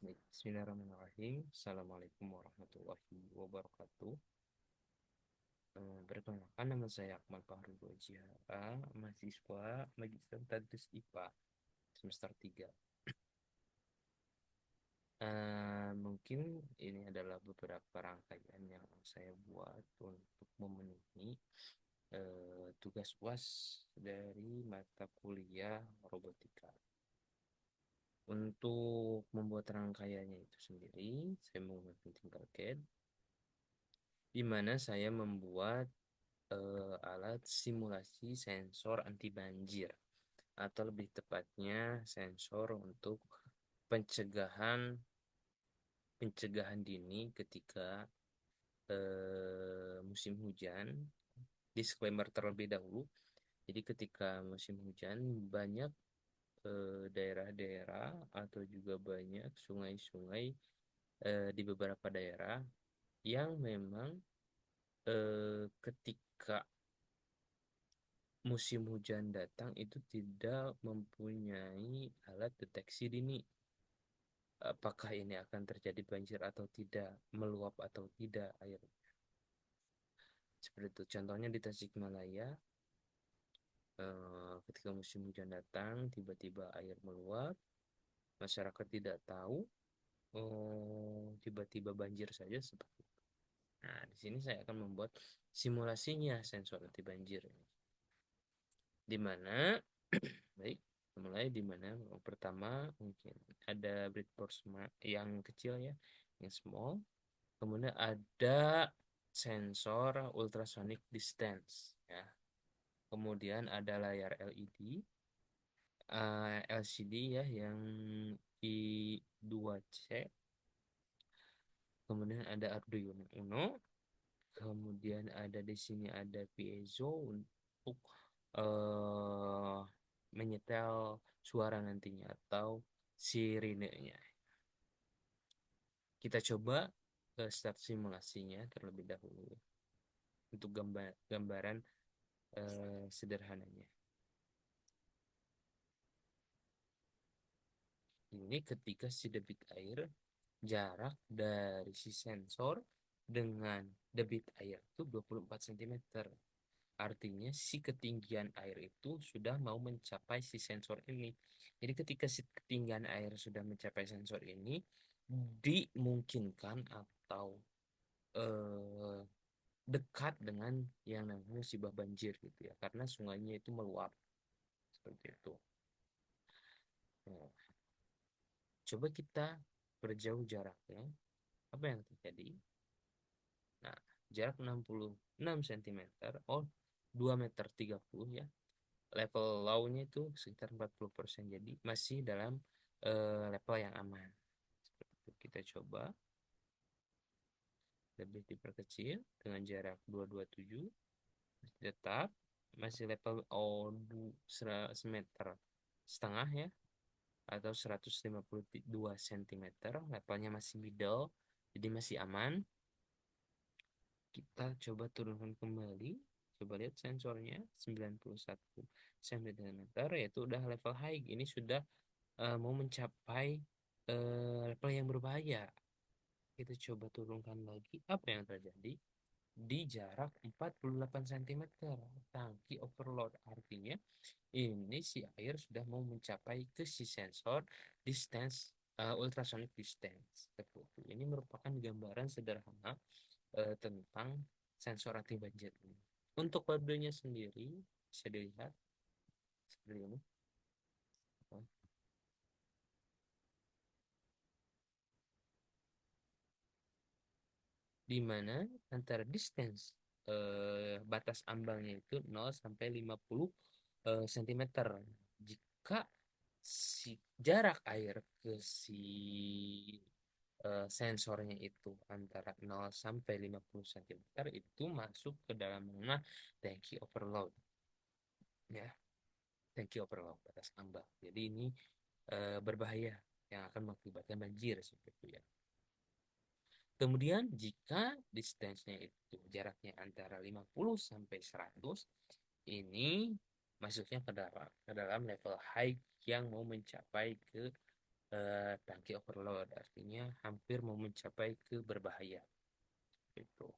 Baik, Bismillahirrahmanirrahim. Assalamualaikum warahmatullahi wabarakatuh. Perkenalkan, nama saya Akmal Fahru Gojihara, mahasiswa Magister Tadris IPA semester 3. Mungkin ini adalah beberapa rangkaian yang saya buat untuk memenuhi tugas UAS dari mata kuliah robotika. Untuk membuat rangkaiannya itu sendiri, saya menggunakan Tinkercad, di mana saya membuat alat simulasi sensor anti banjir, atau lebih tepatnya sensor untuk pencegahan pencegahan dini ketika musim hujan. Disclaimer terlebih dahulu. Jadi ketika musim hujan banyak daerah-daerah atau juga banyak sungai-sungai di beberapa daerah yang memang ketika musim hujan datang itu tidak mempunyai alat deteksi dini. Apakah ini akan terjadi banjir atau tidak, meluap atau tidak air. Seperti itu. Contohnya di Tasikmalaya, ketika musim hujan datang, tiba-tiba air meluap, masyarakat tidak tahu, tiba-tiba banjir saja seperti itu. Nah, di sini saya akan membuat simulasinya sensor anti banjir, di mana baik, mulai di mana yang pertama mungkin ada breadboard yang kecil ya, yang small. Kemudian ada sensor ultrasonic distance ya. Kemudian ada layar LED, LCD ya, yang I2C. Kemudian ada Arduino Uno. Kemudian ada di sini ada piezo untuk eh, menyetel suara nantinya atau sirinenya. Kita coba start simulasinya terlebih dahulu untuk gambaran sederhananya. Ini ketika si debit air, jarak dari si sensor dengan debit air itu 24 cm. Artinya si ketinggian air itu sudah mau mencapai si sensor ini. Jadi ketika si ketinggian air sudah mencapai sensor ini, dimungkinkan atau eh, dekat dengan yang namanya musibah banjir gitu ya, karena sungainya itu meluap seperti itu. Nah, coba kita perjauh jaraknya, apa yang terjadi? Nah, jarak 66 cm, oh 2 meter 30 ya. Level low-nya itu sekitar 40%, jadi masih dalam level yang aman. Seperti itu. Kita coba lebih diperkecil dengan jarak 227, tetap masih level semeter setengah ya, atau 152 cm, levelnya masih middle, jadi masih aman. Kita coba turunkan kembali, coba lihat sensornya 91 cm, yaitu udah level high. Ini sudah mau mencapai level yang berbahaya. Kita coba turunkan lagi, apa yang terjadi? Di jarak 48 cm, tangki overload. Artinya ini si air sudah mau mencapai ke si sensor distance, ultrasonic distance. Ini merupakan gambaran sederhana tentang sensor anti banjir ini. Untuk kodenya sendiri bisa dilihat seperti ini, di mana antara distance, batas ambangnya itu 0 sampai 50 cm. Jika si jarak air ke si sensornya itu antara 0 sampai 50 cm, itu masuk ke dalam mana tangki overload ya. Tangki overload, batas ambang. Jadi ini berbahaya, yang akan mengakibatkan banjir seperti itu ya. Kemudian jika distance-nya itu jaraknya antara 50 sampai 100, ini masuknya ke dalam level high yang mau mencapai ke tangki overload, artinya hampir mau mencapai ke berbahaya itu.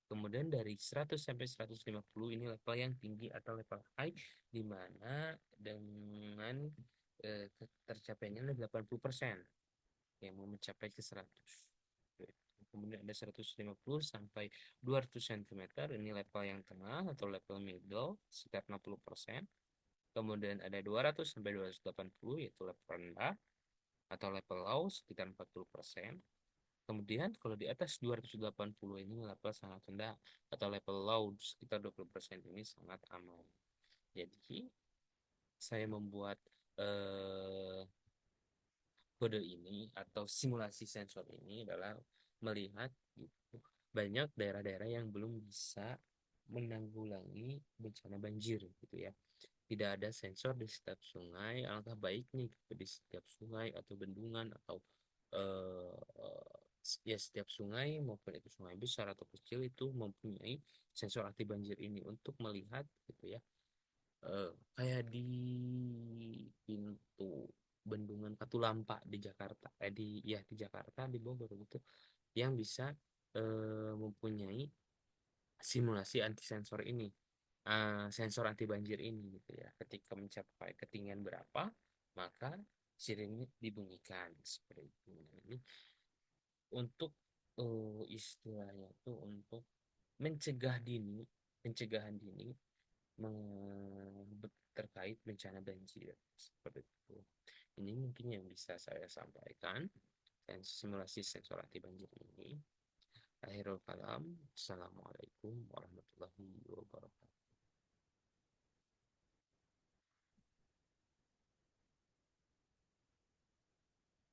Kemudian dari 100 sampai 150 ini level yang tinggi atau level high, di mana dengan tercapainya 80% yang mau mencapai ke 100. Kemudian ada 150 sampai 200 cm, ini level yang tengah atau level middle sekitar 60%. Kemudian ada 200 sampai 280 yaitu level rendah atau level low sekitar 40%. Kemudian kalau di atas 280 ini level sangat rendah atau level low sekitar 20%, ini sangat aman. Jadi saya membuat eh, kode ini atau simulasi sensor ini adalah melihat gitu, banyak daerah-daerah yang belum bisa menanggulangi bencana banjir gitu ya. Tidak ada sensor di setiap sungai. Alangkah baiknya gitu, di setiap sungai atau bendungan atau ya setiap sungai maupun itu sungai besar atau kecil itu mempunyai sensor anti banjir ini untuk melihat gitu ya. Kayak di pintu bendungan Katulampa di Jakarta, di Jakarta di Bogor gitu, yang bisa mempunyai simulasi anti sensor ini, sensor anti banjir ini gitu ya. Ketika mencapai ketinggian berapa, maka sirene dibunyikan seperti itu. Nah, ini untuk istilahnya itu untuk mencegah dini, pencegahan dini terkait bencana banjir seperti itu. Ini mungkin yang bisa saya sampaikan dan simulasi sensor anti banjir ini. Akhirul kalam, Assalamualaikum warahmatullahi wabarakatuh.